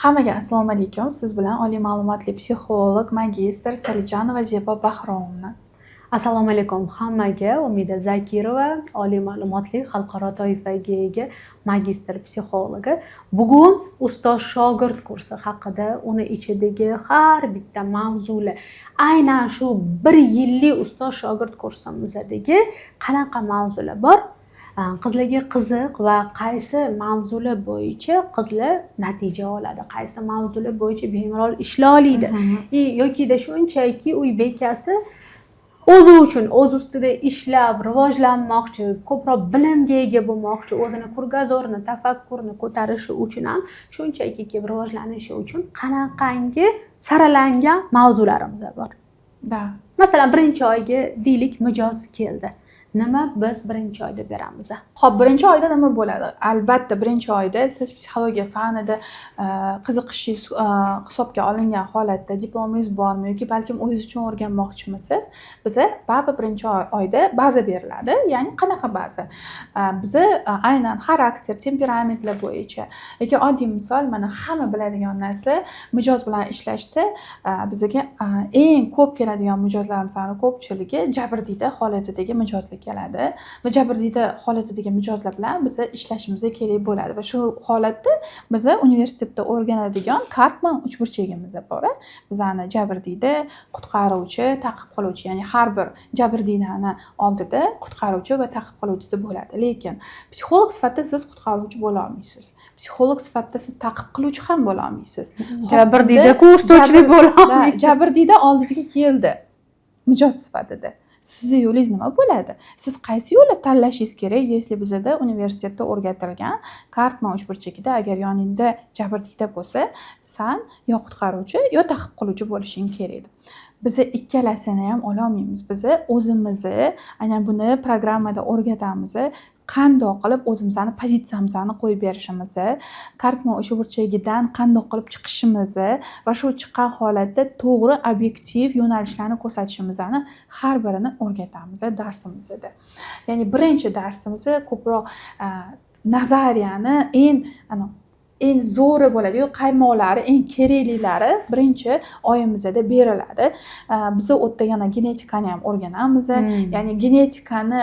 Hammaga assalomu alaykum. Siz bilan oliy ma'lumotli psixolog, magistr Salijanova Zebo Bahromovna. Assalomu alaykum hammaga. Umida Zakirova, oliy ma'lumotli xalqaro toifaga ega magistr psixologi. Bugun ustoz shogird kursi haqida, uni ichidagi har bitta mavzular, aynan shu 1 yillik ustoz shogird kursimizdagi qanaqa mavzular bor? Qizlarga qiziq va qaysi mavzular bo'yicha qizlar natija oladi, qaysi mavzular bo'yicha bemalol ishla oladi yoki shunchaki uy bekasi o'zi uchun o'z ustida ishlab rivojlanmoqchi, ko'proq bilimga ega bo'lmoqchi, o'zini krugozorini, tafakkurini ko'tarishi uchun ham shunchaki kelib rivojlanishi uchun qanaqangi saralangan mavzularimiz bor. Masalan, birinchi oyga deylik mijoz keldi. Nima biz birinchi oyda beramiz? Xo'p, birinchi oyda nima bo'ladi? Albatta, birinchi oyda siz psixologiya fanida qiziqishingiz hisobga olingan holatda diplomingiz bormi yoki balkim o'zingiz uchun o'rganmoqchimisiz? Biza baribir birinchi oyda baza beriladi. Ya'ni qanaqa baza? Biza aynan xarakter, temperamentlar bo'yicha yoki oddiy misol, mana hamma biladigan narsa mijoz bilan ishlashda bizga eng ko'p keladigan mijozlarimizning ko'pchiligi jabrdiyda holatidagi mijozlar keladi va jabrdiyda holatidagi mijozlar bilan biz ishlashimiz kerak bo'ladi va shu holatda biz universitetda o'rganadigan Karpman uchburchagimiz bor. Bizani jabrdiyda, qutqaruvchi, ta'qib qiluvchi, ya'ni har bir jabrdiydani oldida qutqaruvchi va ta'qib qiluvchisi bo'ladi. Lekin psixolog sifatida siz qutqaruvchi bo'la olmaysiz. Psixolog sifatida siz ta'qib qiluvchi ham bo'la olmaysiz. Jabrdiyda kursdo'chilik bo'la olmaysiz. Jabrdiyda oldingizga keldi mijoz sifatida. Sizni yo'lingiz nima bo'ladi? Siz qaysi yo'lni tanlashingiz kerak? Если bizda universitetda o'rgatilgan Karpman uchburchagida agar yoningda jabrdiyda bo'lsa, san yo qutqaruvchi yo ta'qib qiluvchi bo'lishing kerak. Biz ikkalasini ham ola olmaymiz. Biz o'zimizni aynan buni programmada o'rgatamiz. Qandoq qilib o'zimizni pozitsiyamizni qo'yib berishimiz, Karpman uchburchagidan qandoq qilib chiqishimiz va shu chiqqan holatda to'g'ri obyektiv yo'nalishlarni ko'rsatishimizni har birini o'rgatamiz darsimizda. Ya'ni birinchi darsimiz ko'proq nazariyani eng zo'ri bo'ladi, qaymoqlari, eng keraklilari birinchi oyimizda beriladi. Biz u yerda yana genetikani ham o'rganamiz. Ya'ni genetikani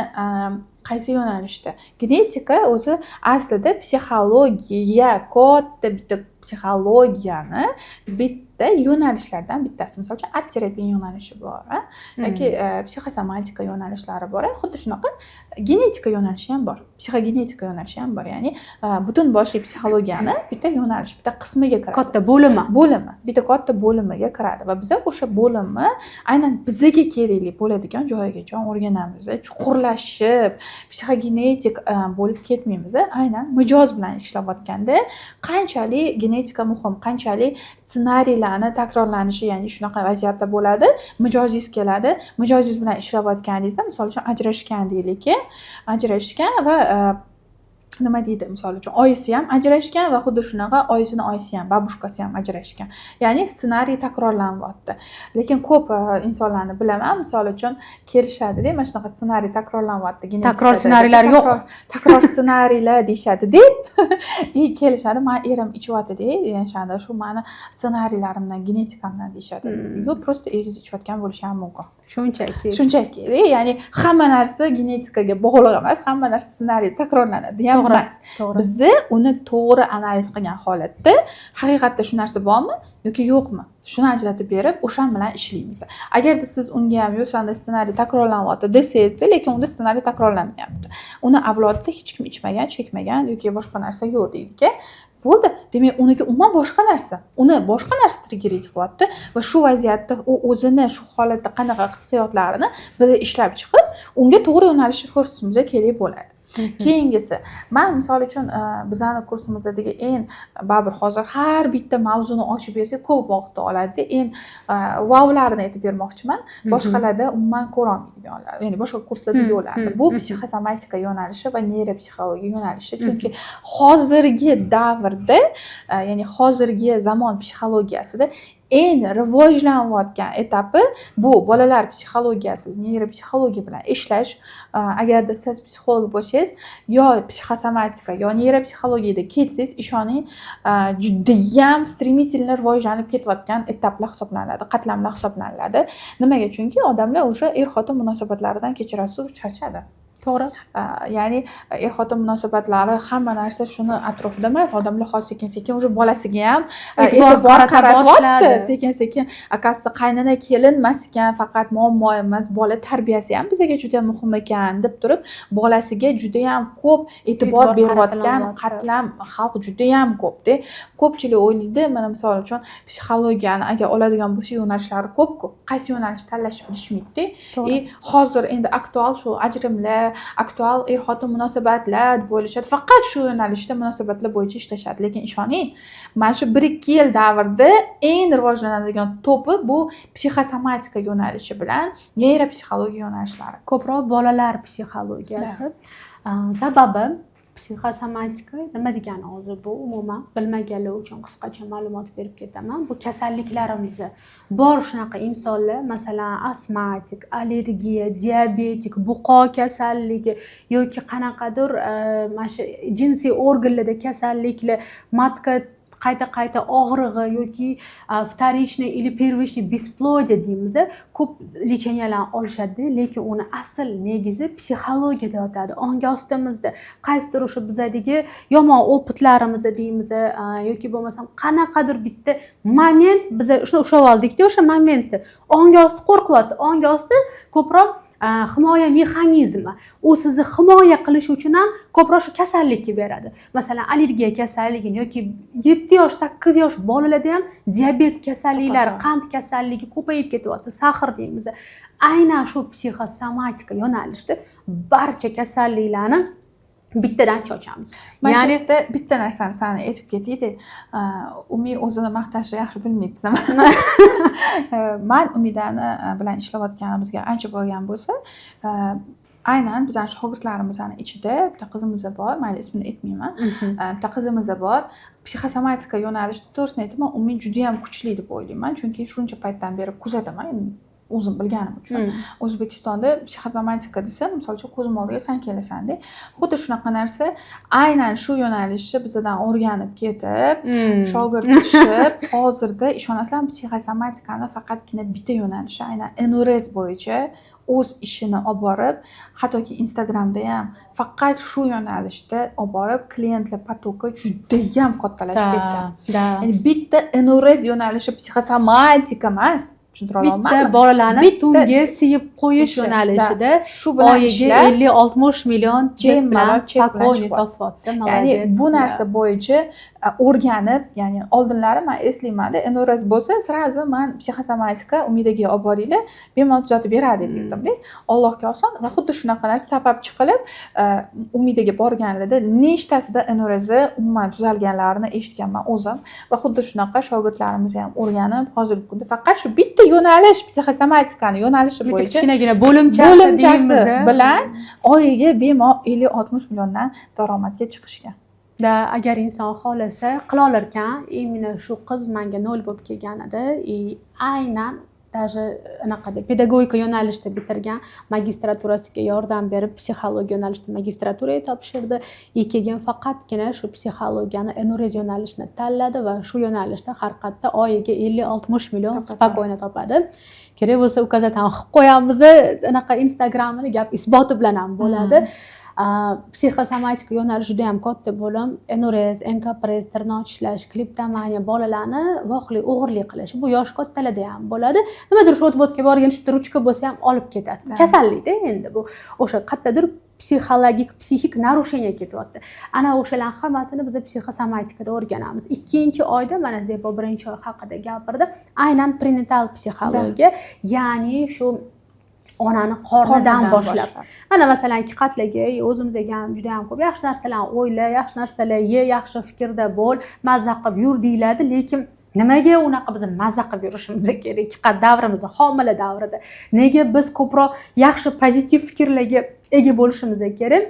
qaysi yo'nalishda? Genetika o'zi aslida psixologiya, katta bitta psixologiyani bitta yo'nalishlardan bittasi. Misol uchun art terapiya yo'nalishi bor, yoki psixosomatika yo'nalishlari bor. Xuddi shunaqa genetika yo'nalishi ham bor. Psixogenetika yo'nalishi ham bor. Ya'ni butun boshli psixologiyani bitta yo'nalish, bitta qismiga kiradi. Katta bo'limi, bitta katta bo'limiga kiradi va biz o'sha bo'limni aynan bizga kerakli bo'ladigan joyigacha o'rganamiz. Chuqurlashib, psixogenetik bo'lib ketmaymiz. Aynan mijoz bilan ishlayotganda qanchalik genetika muhim, qanchalik ssenariylarni takrorlanishi, ya'ni shunaqa vaziyatda bo'ladi. Mijozingiz keladi, mijozingiz bilan ishlayotganingizda, misol uchun ajrashgan deylik, ajrashgan va nima deydi, misol uchun oyisi ham ajrashgan va xuddi shunaqa oyisining oyisi ham, babushkasi ham ajrashgan. Ya'ni ssenariy takrorlanyapti. Lekin ko'p insonlarni bilaman, misol uchun kelishadi-da, mana shunaqa ssenariy takrorlanyapti. Takror ssenariylar yo'q. Takror ssenariylar deyshadi-da. Kelishadi, men erim ichyapti-da, ya'ni shu meni ssenariylarimdan, genetikamdan deyshadi. Yo'q, prosta eringiz ichayotgan bo'lishi ham mumkin. Shunchaki, ya'ni hamma narsa genetikaga bog'liq emas, hamma narsa ssenariy takrorlanadi ham emas. Biz uni to'g'ri analiz qilgan holatda haqiqatda shu narsa bormi yoki yo'qmi? Shuni ajratib berib, o'shan bilan ishlaymiz. Agarda siz unga ham yo'q, sanda ssenariy takrorlanyapti desangiz, lekin unda ssenariy takrorlanmayapti. Uni avlodida hech kim ichmagan, chekmagan yoki boshqa narsa yo'q deylik. Bo'ldi. Demak, uniki umuman boshqa narsa. Uni boshqa narsa trigger qilyapti va shu vaziyatda u o'zini shu holatda qanaqa hissiyotlarini biz ishlab chiqib, unga to'g'ri yo'nalishni ko'rsatishimiz kerak bo'ladi. Keyingisi, men misol uchun bizning kursimizdagi eng baribir hozir har bitta mavzuni ochib bersak ko'p vaqt oladi. Eng vovlarini aytib bermoqchiman. Boshqalarda umuman ko'ra olmaydiganlar, ya'ni boshqa kurslarda yo'ladi. Bu psixosomatika yo'nalishi va neyropsixologiya yo'nalishi. Chunki hozirgi davrda, ya'ni hozirgi zamon psixologiyasida eng rivojlanayotgan etapi bu bolalar psixologiyasi, neyropsixologiya bilan ishlash. Agarda siz psixolog bo'lsangiz yo psixosomatika yo neyropsixologiyada ketsangiz, ishoning judayam stремительно rivojlanib ketayotgan etaplar hisoblanadi, qatlamlar hisoblanadi. Nimaga? Chunki odamlar o'sha er-xotin munosabatlaridan kechirasiz, charchadi. To'g'ri. Ya'ni er-xotin munosabatlari hamma narsa shuni atrofida emas. Odamlar hozir sekin-sekin o'sha bolasiga ham e'tibor qaratyapti. Sekin-sekin akasi qaynona kelin emas ekan, faqat muammo emas, bola tarbiyasi ham bizga juda muhim ekan deb turib, bolasiga juda ham ko'p e'tibor berayotgan qatlam xalq juda ham ko'pda. Ko'pchilik o'ylaydi, mana misol uchun psixologiyani agar oladigan bo'lsa yo'nalishlari ko'p-ku. Qaysi yo'nalishni tanlashni bilishmaydi. Hozir endi aktual shu ajrimlar, aktual er-xotin munosabatlar bo'lishadi. Faqat shu yo'nalishda munosabatlar bo'yicha ishlashadi. Lekin ishoning, mana shu 1-2 yil davrida eng rivojlanadigan to'pi bu psixosomatika yo'nalishi bilan neyropsixologiya yo'nalishlari. Ko'proq bolalar psixologiyasi. Sababi psixosomatika nima degani hozir bu umuman bilmaganlar uchun qisqacha ma'lumot berib ketaman. Bu kasalliklarimiz bor shunaqa insonlar, masalan, astmatik, allergiya, diabetik, buqo kasalligi yoki qanaqadir mana shu jinsiy organlarda kasalliklar, matka qayta og'rig'i yoki вторичный или первичный бесплодие deymiz, ko'p lecheniyalarni olishadi, lekin uni asl negizi psixologiyada yotadi. Ongi ostimizda qaysidir o'sha bizadagi yomon opitlarimiz deymiz yoki bo'lmasam qanaqadir bitta moment biz ushlab oldikda, o'sha momentda ongi osti qo'rqyapti. Ongi osti ko'proq himoya mexanizmi. U sizni himoya qilish uchun ham ko'proq shu kasallikni beradi. Masalan, allergiya kasalligini yoki 7 yosh, 8 yosh bolalarda ham diabet kasalliklari, qand kasalligi ko'payib ketyapti, sahr deymiz. Aynan shu psixosomatika yo'nalishida barcha kasalliklarni bittadan chochamiz. Ya'ni bitta narsani sana aytib ketaydi. Umi o'zini maqtashni yaxshi bilmaydi. Men Umidani bilan ishlayotganimizga ancha bo'lgan bo'lsa, aynan bizning shogirdlarimizning ichida bitta qizimiz bor, mayli ismini aytmayman. Bitta qizimiz bor. Psixosomatika yo'nalishida to'g'risini aytaman, Umi juda ham kuchli deb o'ylayman, chunki shuncha paytdan beri kuzataman. O'zim bilganim uchun O'zbekistonda psixosomatika desa, misol uchun ko'zim oldiga san kelasanda, xuddi shunaqa narsa aynan shu yo'nalishni bizdan o'rganib ketib, shogird tushib, hozirda ishonasizlarmi, psixosomatikani faqatgina bitta yo'nalishi, aynan NRS bo'yicha o'z ishini olib borib, hattoki Instagramda ham faqat shu yo'nalishda olib borib, klientlar potoki juda ham kattalashib ketgan. Ya'ni bitta NRS yo'nalishi psixosomatika emas. Bitta bolalarni tunga siyib qo'yish yo'nalishida shu bilan oyiga 50-60 million chek bilan spokойно topyapti. Ya'ni bu narsa bo'yicha o'rganib, ya'ni oldinlari men eslayman-da, NRS bo'lsa, sразу men psixosomatika Umidaga olib boringlar, bemalol tuzatib beradi dedim-da. Allohga oson va xuddi shunaqa narsa sababchi qilib Umidaga borganlarda nechtasida NRS umuman tuzalganlarini eshitganman o'zim va xuddi shunaqa shogirdlarimiz ham o'rganib, hozirgi kunda faqat shu bitta yo'nalish psixosomatikani yo'nalishi bo'yicha kichkinagina bo'limchasi bilan oyiga bemalol 50-60 milliondan daromadga chiqishgan. Agar inson xohlasa qila olar ekan, imенно shu qiz menga 0 bo'lib kelganida, aynan даже anaqada pedagogika yo'nalishida bitirgan, magistraturasiga yordam berib psixologiya yo'nalishida magistraturaga topshirdi. Keyin faqatgina shu psixologiyani NRS yo'nalishini tanladi va shu yo'nalishda har qatda oyiga 50-60 million spokойно topadi. Kerak bo'lsa ukazatan qilib qo'yamiz, anaqa Instagramini gap isboti bilan ham bo'ladi. Psixosomatika yo'nalishi juda ham katta bo'lim. NRS, enkopress, tirnoq ishlash, kliptomaniya, bolalarni voqli o'g'irlik qilish. Bu yosh kattalarda ham bo'ladi. Nimadir shu o'tib borgan shu ruchka bo'lsa ham olib ketadi. Kasallikda endi bu o'sha qayerdadir psixik narusheniya ketyapti. Ana o'shalarning hammasini biz psixosomatikada o'rganamiz. 2-oyda mana Zebo 1-oy haqida gapirdi. Aynan prenatal psixologiya, ya'ni shu onani qornidan boshlab. Mana masalan, ikki qatlaga o'zimizga ham juda ham ko'p yaxshi narsalarni o'yla, yaxshi narsalar ye, yaxshi fikrda bo'l, mazza qilib yur deyiladi, lekin nimaga unaqa biz mazza qilib yurishimiz kerak? Ikki qat davrimiz, homila davrida. Nega biz ko'proq yaxshi pozitiv fikrlarga ega bo'lishimiz kerak?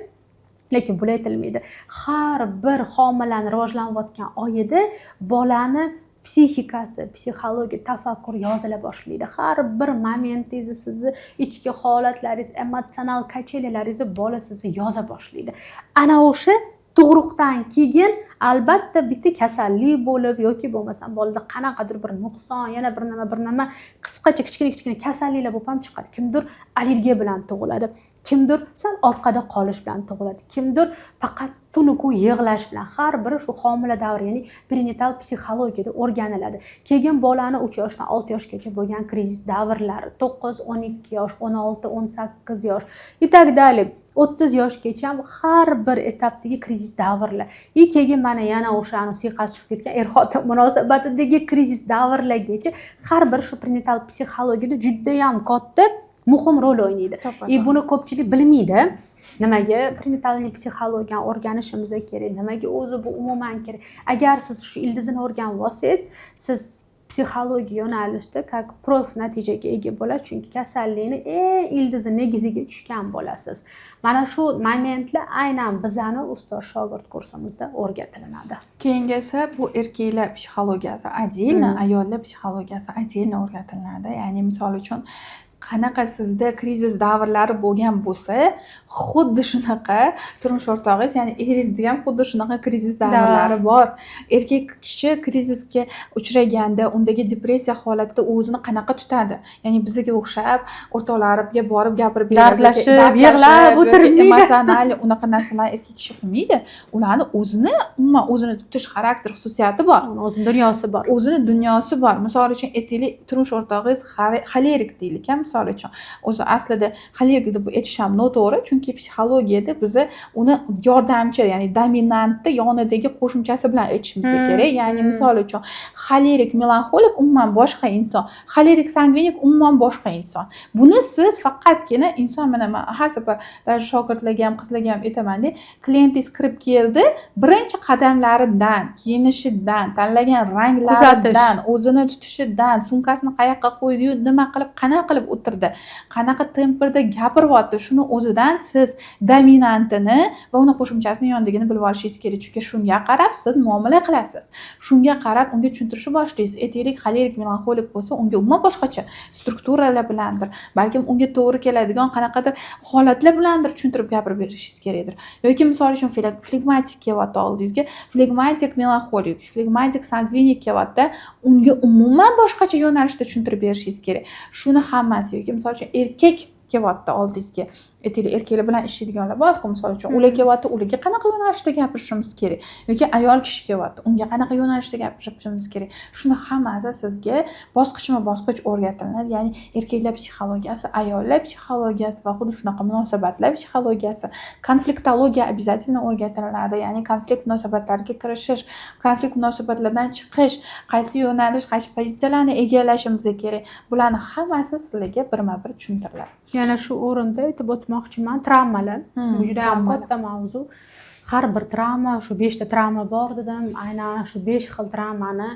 Lekin bu aytilmaydi. Har bir homilani rivojlanayotgan oyida bolani psixikasi, psixologiya, tafakkur yozila boshlaydi. Har bir momentingizni, sizni ichki holatlaringiz, emotsional kachelalaringizni bola sizni yoza boshlaydi. Ana o'sha tug'ruqdan keyin albatta bitta kasallik bo'lib yoki bo'lmasam bolada qanaqadir bir nuqson, yana bir nima qisqacha kichkina kasalliklar bo'lib ham chiqadi. Kimdir allergiya bilan tug'iladi, kimdir sal orqada qolish bilan tug'iladi, kimdir faqat tunu kun yig'lash bilan. Har biri shu homila davri, ya'ni prenatal psixologiyada o'rganiladi. Keyin bolani 3 yoshdan 6 yoshgacha bo'lgan krizis davrlari, 9, 12 yosh, 16, 18 yosh и так далее. 30 yoshgacha har bir etapdagi krizis davrlar. Keyin mana yana o'shani siyqasi chiqib ketgan er-xotin munosabatidagi krizis davrlargacha har bir shu prenatal psixologiyada juda ham katta muhim rol o'ynaydi. Buni ko'pchilik bilmaydi. Nimaga prenatalniy psixologiyani o'rganishimiz kerak? Nimaga o'zi bu umuman kerak? Agar siz shu ildizini o'rganib olsangiz, siz psixologiya yo'nalishida как prof natijaga ega bo'lasiz, chunki kasallikni eng ildizi negiziga tushgan bo'lasiz. Mana shu momentlar aynan bizani ustoz shogird kursimizda o'rgatilinadi. Keyingisi bu erkaklar psixologiyasi отдельно, ayollar psixologiyasi отдельно o'rgatiladi. Ya'ni misol uchun qanaqa sizda krizis davrlari bo'lgan bo'lsa, xuddi shunaqa turmush o'rtog'ingiz, ya'ni eringizda ham xuddi shunaqa krizis davrlari bor. Erkak kishi krizisga uchraganda, undagi depressiya holatida o'zini qanaqa tutadi? Ya'ni bizga o'xshab o'rtoqlariga borib gapirib beradi, dardlashib, yig'lab o'tirmaydi. Emotsional unaqa narsalar erkak kishi qilmaydi. Ularni umuman o'zini tutish xarakter xususiyati bor. O'zini dunyosi bor. O'zini dunyosi bor. Misol uchun aytaylik, turmush o'rtog'ingiz xolerik deylik, misol uchun. O'zi aslida xolerik deb aytish ham noto'g'ri, chunki psixologiyada biz uni yordamchi, ya'ni dominantni yonidagi qo'shimchasi bilan aytishimiz kerak. Ya'ni misol uchun xolerik melanxolik umuman boshqa inson, xolerik sangvinik umuman boshqa inson. Buni siz faqatgina inson, mana men har safar shogirdlarga ham, qizlarga ham aytaman-da, klientingiz kirib keldi, birinchi qadamlaridan, kiyinishidan, tanlagan ranglaridan, o'zini tutishidan, sumkasini qayoqqa qo'ydi-yu, nima qilib, qanaqa qilib o'tirdi, qanaqa temperda gapiryapti, shuni o'zidan siz dominantini va uni qo'shimchasini yonidagini bilib olishingiz kerak. Chunki shunga qarab siz muomala qilasiz. Shunga qarab unga tushuntirishni boshlaysiz. Aytaylik, xolerik melanxolik bo'lsa, unga umuman boshqacha strukturalar bilandir, balkim unga to'g'ri keladigan qanaqadir holatlar bilandir tushuntirib gapirib berishingiz kerakdir. Yoki misol uchun flegmatik kelyapti oldingizga, flegmatik melanxolik, flegmatik sangvinik kelyapti, unga umuman boshqacha yo'nalishda tushuntirib berishingiz kerak. Shuni hammasi, yoki misol uchun erkak kelyapti oldingizga, aytaylik, erkaklar bilan ishlaydiganlar bor, misol uchun ular kelyapti, ularga qanaqa yo'nalishda gapirishimiz kerak, yoki ayol kishi kelyapti, unga qanaqa yo'nalishda gapirishimiz kerak. Shuni hammasi sizga bosqichma-bosqich o'rgatiladi. Ya'ni erkaklar psixologiyasi, ayollar psixologiyasi va xuddi shunaqa munosabatlar psixologiyasi, konfliktologiya обязательно o'rgatiladi. Ya'ni konflikt munosabatlariga kirishish, konflikt munosabatlardan chiqish, qaysi yo'nalish, qaysi pozitsiyalarni egallashimiz kerak. Bularni hammasi sizlarga birma-bir tushuntiriladi. Yana shu o'rinda aytib o'tmoqchiman, travmalar. Bu juda ham katta mavzu. Har bir travma, shu 5 ta travma bor dedim. Aynan shu 5 xil travmani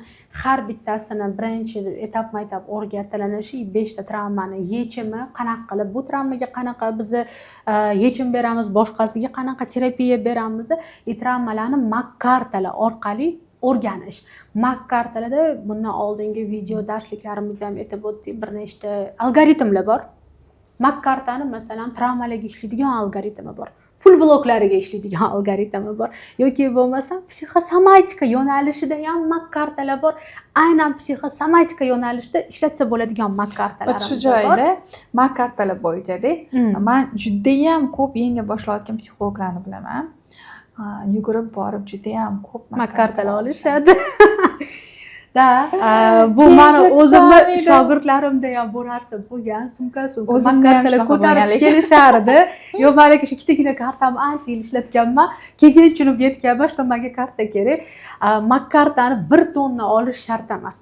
har bittasini birinchi etap-etap o'rgatilinishi, 5 ta travmani yechimi, qanaqa qilib bu travmaga qanaqa biz yechim beramiz, boshqasiga qanaqa terapiya beramiz, travmalarni McCartalar orqali o'rganish. McCartalarda bundan oldingi video darsliklarimizda ham aytib o'tdik, bir nechta algoritmlar bor. McCartani masalan travmalarga ishlaydigan algoritmi bor. Pul bloklariga ishlaydigan algoritmi bor. Yoki bo'lmasa psixosomatika yo'nalishida ham McCartalar bor. Aynan psixosomatika yo'nalishida ishlatsa bo'ladigan McCartalar bor. Shu joyda McCartalar bo'yicha-da, men juda ham ko'p yangi boshlayotgan psixologlarni bilaman. Yugurib borib juda ham ko'p McCartalar olishadi. Bu meni o'zimni shogirdlarimda ham bu narsa bo'lgan, sumka McCartalar ko'tarib kelishardi. Yo, balki shu ikkitagina kartamni ancha yil ishlatganman. Keyin tushunib yetganman, что menga karta kerak. McCartani 1 tonna olish shart emas.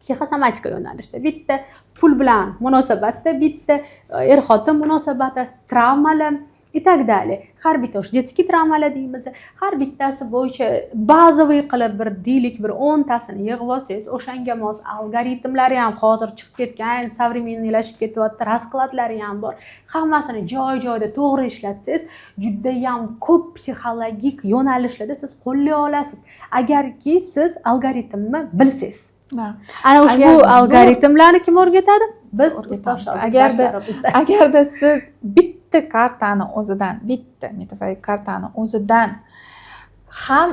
Psixosomatika yo'nalishida bitta pul bilan munosabatda, bitta er-xotin munosabati, travmalar, и так далее. Har bitta o'sha детский travmalar deymiz. Har bittasi bo'yicha bazaviy qilib bir deylik bir 10 tasini yig'ib olsangiz, o'shanga mos algoritmlari ham hozir chiqib ketgan, современныйлashib ketyapti, raskladlari ham bor. Hammasini joy-joyida to'g'ri ishlatsangiz, juda ham ko'p psixologik yo'nalishlarda siz qo'llay olasiz. Agarki siz algoritmni bilsangiz. Ana ushbu algoritmlarni kim o'rgatadi? Biz agarda siz bitta kartani o'zidan, bitta metaforik kartani o'zidan ham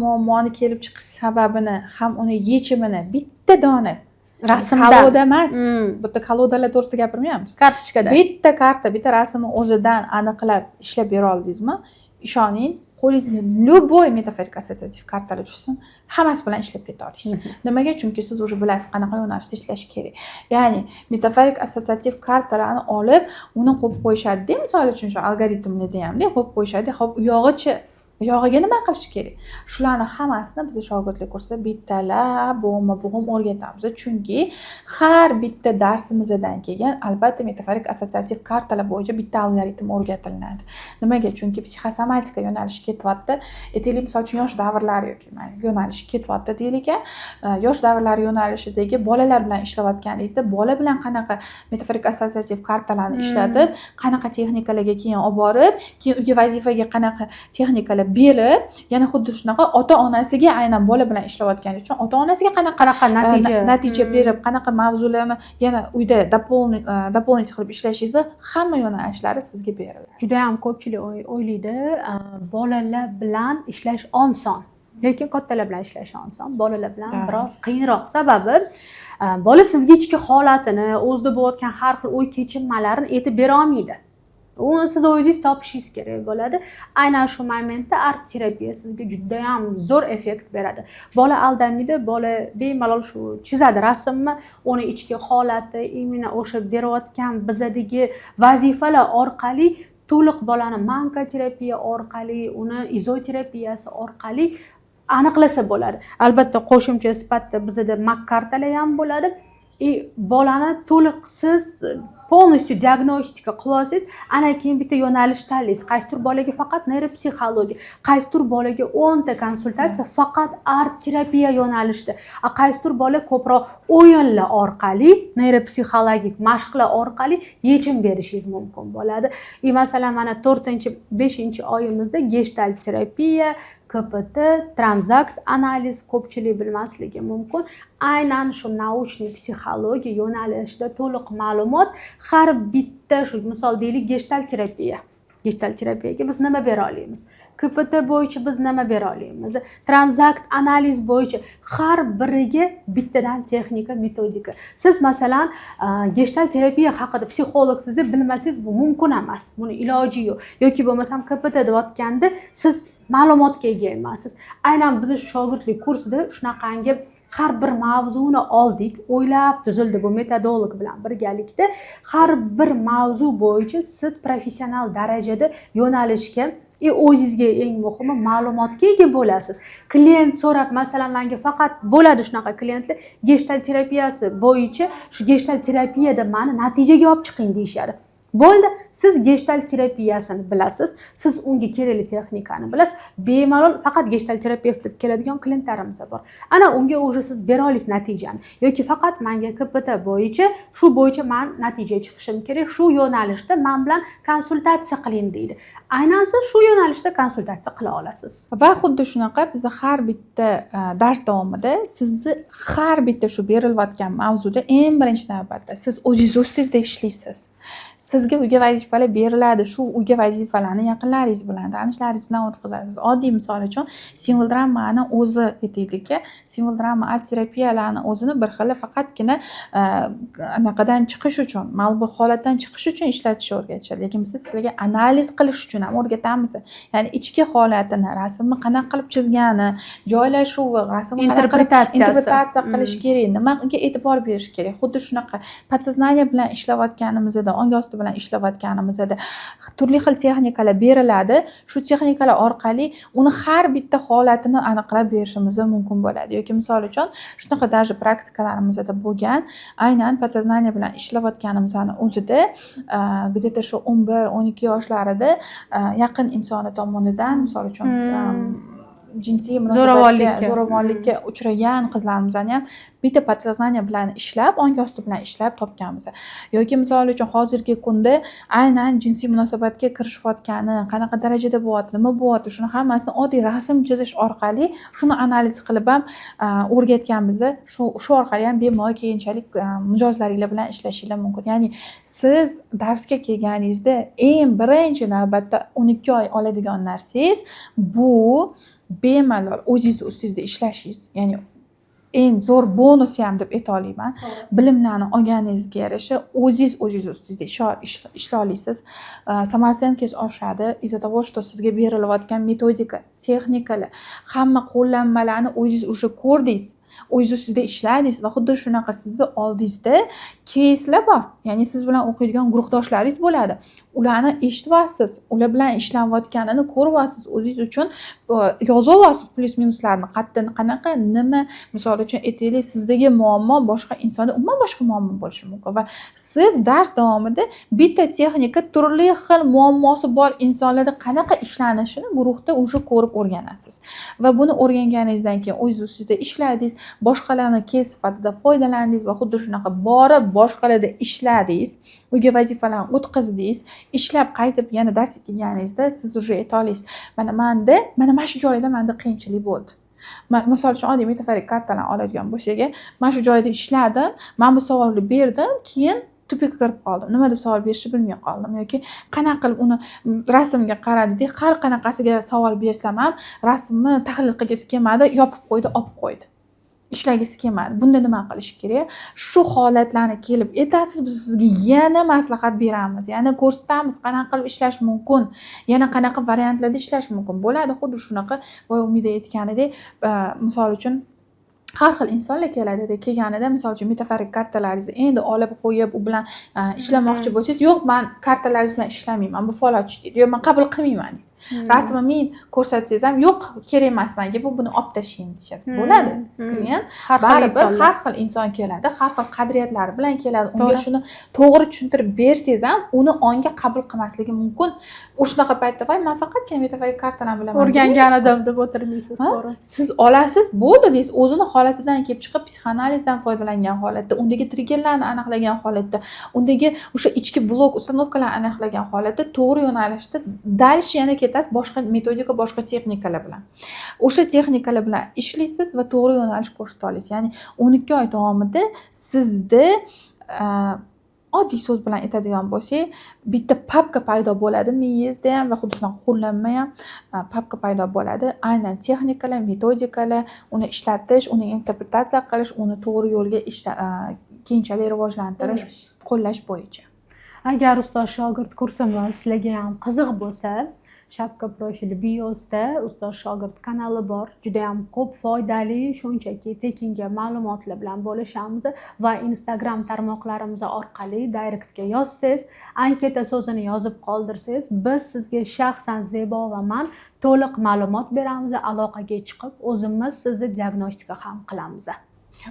muammoni kelib chiqish sababini, ham uni yechimini bitta dona rasmda, kaloda emas, bitta kalodalar to'g'risida gapirmayapmiz. Kartochkada. Bitta karta, bitta rasmni o'zidan aniqlab ishlab bera oldingizmi? Ishoning, qo'lingizga любой metaforik assotsiativ kartalar tushsin, hammasi bilan ishlab keta olasiz. Nimaga? Chunki siz уже bilasiz qanaqa yo'nalishda ishlash kerak. Ya'ni metaforik assotsiativ kartalarni olib, uni qo'yib qo'yishadi-da, misol uchun shu algoritmni hamda qo'yib qo'yishadi. Xo'p, uyog'iga nima qilish kerak? Shularni hammasini biz shogirdlik kursida bittalab bo'g'im o'rgatamiz. Chunki har bitta darsimizdan keyin albatta metaforik assotsiativ kartalar bo'yicha bitta algoritm o'rgatiladi. Nimaga? Chunki psixosomatika yo'nalishi ketyapti. Aytaylik, misol uchun yosh davrlari yoki yo'nalish ketyapti deylik. Yosh davrlari yo'nalishidagi bolalar bilan ishlayotganingizda, bola bilan qanaqa metaforik assotsiativ kartalarni ishlatib, qanaqa texnikalarga keyin olib borib, keyin uyga vazifaga qanaqa texnikalar berib, yana xuddi shunaqa ota-onasiga aynan bola bilan ishlayotgani uchun ota-onasiga qanaqa natija berib, qanaqa mavzularni yana uyda дополнить qilib ishlashingizni hamma yo'nalishlari sizga beriladi. Juda ham ko'pchilik o'ylaydi, bolalar bilan ishlash oson. Lekin kattalar bilan ishlash oson, bolalar bilan biroz qiyinroq. Sababi bola sizga ichki holatini, o'zida bo'layotgan har xil o'y kechinmalarini aytib bera olmaydi. Uni siz o'zingiz topishingiz kerak bo'ladi. Aynan shu momentda art terapiya sizga juda ham zo'r effekt beradi. Bola aldanmaydi, bola bemalol shu chizadi rasmni, uni ichki holati, imенно o'sha berayotgan bizadagi vazifalar orqali to'liq bolani manka terapiya orqali, uni izoterapiyasi orqali aniqlasa bo'ladi. Albatta qo'shimcha sifatida bizada mak kartalar ham bo'ladi. Bolani to'liq siz полностью diagnostika qilib olsangiz, ana keyin bitta yo'nalish tanlaysiz. Qaysidir bolaga faqat neyropsixologiya, qaysidir bolaga 10 ta konsultatsiya faqat art terapiya yo'nalishida, qaysidir bola ko'proq o'yinlar orqali, neyropsixologik mashqlar orqali yechim berishingiz mumkin bo'ladi. Masalan, mana 4-5-oyimizda gestalt terapiya, KPT, tranzakt analiz ko'pchilik bilmasligi mumkin. Aynan shu nauchniy psixologiya yo'nalishida to'liq ma'lumot har bitta shu misol deylik gestalt terapiya. Gestalt terapiyaga biz nima bera olamiz? KPT bo'yicha biz nima bera olamiz? Tranzakt analiz bo'yicha har biriga bittadan texnika, metodika. Siz masalan gestalt terapiya haqida psixolog sizda bilmasangiz bu mumkin emas. Buni iloji yo'q. Yoki bo'lmasam KPT deyotganda siz ma'lumotga ega emassiz. Aynan biz shogirdlik kursida shunaqangi har bir mavzuni oldik, o'ylab tuzildi bu metodolog bilan birgalikda. Har bir mavzu bo'yicha siz professional darajada yo'nalishga o'zingizga eng muhimi ma'lumotga ega bo'lasiz. Klient so'rab, masalan, menga faqat bo'ladi shunaqa klientlar gestalt terapiyasi bo'yicha shu gestalt terapiyada meni natijaga olib chiqing deyshadi. Bo'ldi, siz gestalt terapiyasini bilasiz, siz unga kerakli texnikani bilasiz. Bemalol faqat gestalt terapevt deb keladigan klientlarimiz bor. Ana unga o'sha siz bera olasiz natijani. Yoki faqat menga KPT bo'yicha, shu bo'yicha men natijaga chiqishim kerak, shu yo'nalishda men bilan konsultatsiya qiling deydi. Aynan siz shu yo'nalishda konsultatsiya qila olasiz. Va xuddi shunaqa biz har bitta dars davomida sizni har bitta shu berilayotgan mavzuda eng birinchi navbatda siz o'zingiz ustingizda ishlaysiz. Sizga uyga vazifalar beriladi. Shu uyga vazifalarni yaqinlaringiz bilan, tanishlaringiz bilan o'tkazasiz. Oddiy misol uchun simvol drammani o'zi aytaylik-ki, simvol dramma art terapiyalarni o'zini bir xil faqatgina anaqadan chiqish uchun, ma'lum bir holatdan chiqish uchun ishlatishni o'rgatishadi. Lekin biz sizlarga analiz qilish uchun ham o'rgatamiz. Ya'ni ichki holatini, rasmni qanaqa qilib chizgani, joylashuvi, rasmni qanaqa interpretatsiya qilish kerak, nimaga e'tibor berish kerak. Xuddi shunaqa podsoznaniya bilan ishlayotganimizda, ongi osti bilan bilan ishlayotganimizda turli xil texnikalar beriladi. Shu texnikalar orqali uni har bitta holatini aniqlab berishimiz mumkin bo'ladi. Yoki misol uchun shunaqa даже praktikalarimizda bo'lgan, aynan podsoznaniya bilan ishlayotganimizning o'zida где-то shu 11-12 yoshlarida yaqin insoni tomonidan misol uchun jinsiy zo'ravonlikka uchragan qizlarimizni ham bitta podsoznaniya bilan ishlab, ong osti bilan ishlab topganmiz. Yoki misol uchun hozirgi kunda aynan jinsiy munosabatga kirishayotgani, qanaqa darajada bo'lyapti, nima bo'lyapti, shuni hammasini oddiy rasm chizish orqali shuni analiz qilib ham o'rgatganmiz. Shu orqali ham bemalol keyinchalik mijozlaringlar bilan ishlashingiz mumkin. Ya'ni siz darsga kelganingizda eng birinchi navbatda 12 oy oladigan narsangiz bu bemalol o'zingiz ustingizda ishlashingiz. Ya'ni eng zo'r bonusi ham deb ayta olaman. Bilimlarni olganingizga yarasha o'zingiz ustingizda ishlay olasiz. Samarsangiz oshadi. Из-за того, что sizga berilayotgan metodika, texnikalar, hamma qo'llanmalarni o'zingiz уже ko'rdingiz. O'zingiz ustida ishladingiz va xuddi shunaqa sizni oldingizda keyslar bor. Ya'ni siz bilan o'qiydigan guruhdoshlaringiz bo'ladi. Ularni eshityapsiz, ular bilan ishlanayotganini ko'ryapsiz, o'zingiz uchun yozyapsiz plyus-minuslarni. Qayerdan qanaqa, nima, misol uchun aytaylik, sizdagi muammo boshqa insonda umuman boshqa muammo bo'lishi mumkin va siz dars davomida bitta texnika turli xil muammosi bor insonlarda qanaqa ishlanishini guruhda уже ko'rib o'rganasiz. Va buni o'rganganingizdan keyin o'zingiz ustida ishladingiz, boshqalarni kes sifatida foydalandingiz va xuddi shunaqa borib boshqalarda ishladingiz, uyga vazifalarni o'tkazdingiz, ishlab qaytib yana darsga kelganingizda siz уже ayta olasiz, mana shu joyda menda qiyinchilik bo'ldi. Misol uchun oddiy metaforik kartalarni oladigan bo'lsak, mana shu joyda ishladim, mana bu savolni berdim, keyin tupikka kirib qoldim. Nima deb savol berishni bilmay qoldim yoki qanaqa qilib uni rasmga qaradida, har qanaqasiga savol bersam ham rasmni tahlil qilgisi kelmadi, yopib qo'ydi, olib qo'ydi. Ishlagisi kelmadi. Bunda nima qilish kerak? Shu holatlarni kelib aytasiz, biz sizga yana maslahat beramiz. Yana ko'rsatamiz qanaqa qilib ishlash mumkin, yana qanaqa variantlarda ishlash mumkin. Bo'ladi xuddi shunaqa voy Umida aytganidek, misol uchun har xil insonlar keladi. Kelganida misol uchun metaforik kartalaringizni endi olib qo'yib, u bilan ishlamoqchi bo'lsangiz, yo'q, men kartalaringiz bilan ishlamayman, bu falonchi deydi. Yo'q, men qabul qilmayman. Rasmimni ko'rsatsangiz ham yo'q, kerak emas menga, buni olib tashlang deyishadi. Bo'ladi. Klient baribir har xil inson keladi, har xil qadriyatlari bilan keladi. Unga shuni to'g'ri tushuntirib bersangiz ham uni onga qabul qilmasligi mumkin. O'shanaqa paytda voy men faqatgina metaforik kartalar bilan o'rgangan odam deb o'tirmaysiz, to'g'ri. Siz olasiz, bo'ldi deysiz, o'zini holatidan kelib chiqib psixoanalizdan foydalangan holatda, undagi triggerlarni aniqlagan holatda, undagi o'sha ichki blok uстановkalarni aniqlagan holatda to'g'ri yo'nalishda dальше yana ketasiz boshqa metodika, boshqa texnikalar bilan. O'sha texnikalar bilan ishlaysiz va to'g'ri yo'nalish ko'rsata olasiz. Ya'ni 12 oy davomida sizda oddiy so'z bilan aytadigan bo'lsak, bitta papka paydo bo'ladi miyangizda ham va xuddi shunaqa qo'llanma ham papka paydo bo'ladi. Aynan texnikalar, metodikalar, uni ishlatish, uni interpretatsiya qilish, uni to'g'ri yo'lga keyinchalik rivojlantirish, qo'llash bo'yicha. Agar ustoz shogird kursimiz sizlarga ham qiziq bo'lsa, Shapka profili biosida ustoz shogird kanali bor. Juda ham ko'p foydali, shunchaki tekinga ma'lumotlar bilan bo'lishamiz va Instagram tarmoqlarimiz orqali direktga yozsangiz, anketa so'zini yozib qoldirsangiz, biz sizga shaxsan Zebo va men to'liq ma'lumot beramiz, aloqaga chiqib o'zimiz sizni diagnostika ham qilamiz.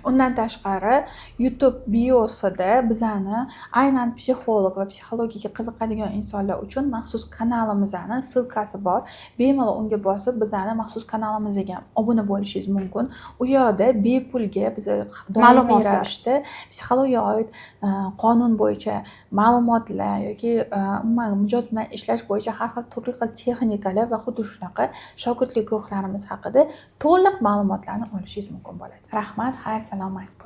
Undan tashqari YouTube biosida bizani aynan psixolog va psixologiyaga qiziqadigan insonlar uchun maxsus kanalimizning silkasi bor. Bemalol unga bosib bizani maxsus kanalimizga obuna bo'lishingiz mumkin. U yerda bepulga biz doimiy ravishda psixologiyaga oid qonun bo'yicha ma'lumotlar yoki umuman mijoz bilan ishlash bo'yicha har xil turli xil texnikalar va xuddi shunaqa shogirdlik guruhlarimiz haqida to'liq ma'lumotlarni olishingiz mumkin bo'ladi. Rahmat, xayr, salomat bo'ling.